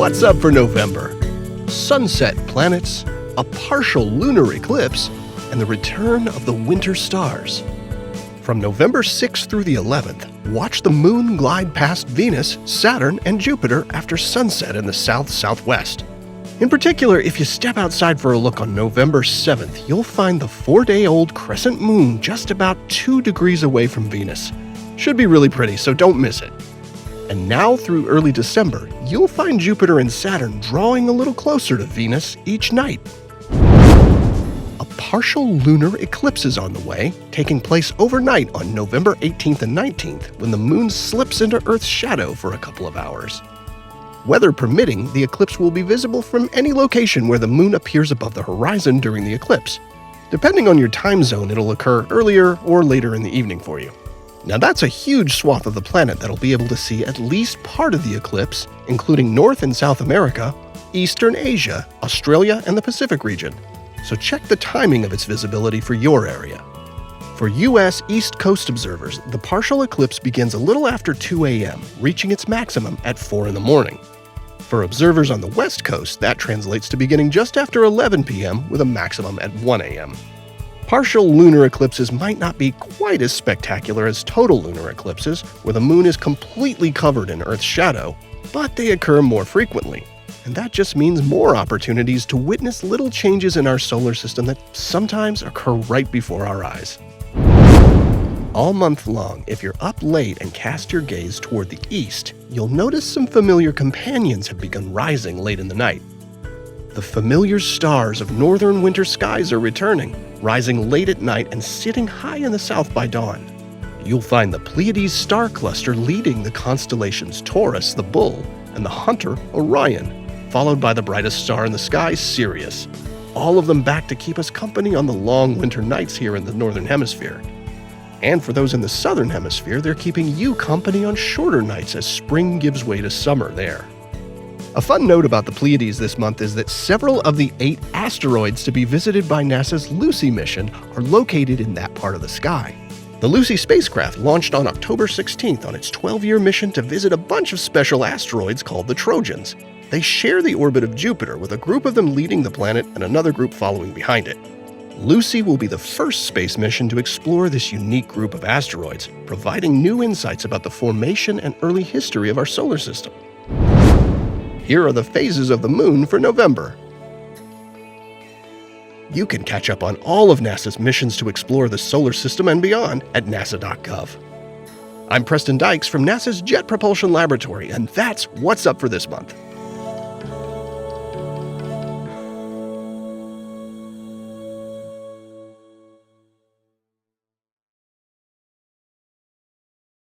What's up for November? Sunset planets, a partial lunar eclipse, and the return of the winter stars. From November 6th through the 11th, watch the moon glide past Venus, Saturn, and Jupiter after sunset in the south-southwest. In particular, if you step outside for a look on November 7th, you'll find the 4-day-old crescent moon just about 2 degrees away from Venus. Should be really pretty, so don't miss it. And now through early December, you'll find Jupiter and Saturn drawing a little closer to Venus each night. A partial lunar eclipse is on the way, taking place overnight on November 18th and 19th when the moon slips into Earth's shadow for a couple of hours. Weather permitting, the eclipse will be visible from any location where the moon appears above the horizon during the eclipse. Depending on your time zone, it'll occur earlier or later in the evening for you. Now that's a huge swath of the planet that'll be able to see at least part of the eclipse, including North and South America, Eastern Asia, Australia, and the Pacific region. So check the timing of its visibility for your area. For U.S. East Coast observers, the partial eclipse begins a little after 2 a.m., reaching its maximum at 4 in the morning. For observers on the West Coast, that translates to beginning just after 11 p.m. with a maximum at 1 a.m. Partial lunar eclipses might not be quite as spectacular as total lunar eclipses, where the moon is completely covered in Earth's shadow, but they occur more frequently. And that just means more opportunities to witness little changes in our solar system that sometimes occur right before our eyes. All month long, if you're up late and cast your gaze toward the east, you'll notice some familiar companions have begun rising late in the night. The familiar stars of northern winter skies are returning, rising late at night and sitting high in the south by dawn. You'll find the Pleiades star cluster leading the constellations Taurus, the Bull, and the Hunter, Orion, followed by the brightest star in the sky, Sirius. All of them back to keep us company on the long winter nights here in the northern hemisphere. And for those in the southern hemisphere, they're keeping you company on shorter nights as spring gives way to summer there. A fun note about the Pleiades this month is that several of the 8 asteroids to be visited by NASA's Lucy mission are located in that part of the sky. The Lucy spacecraft launched on October 16th on its 12-year mission to visit a bunch of special asteroids called the Trojans. They share the orbit of Jupiter, with a group of them leading the planet and another group following behind it. Lucy will be the first space mission to explore this unique group of asteroids, providing new insights about the formation and early history of our solar system. Here are the phases of the moon for November. You can catch up on all of NASA's missions to explore the solar system and beyond at nasa.gov. I'm Preston Dykes from NASA's Jet Propulsion Laboratory, and that's what's up for this month.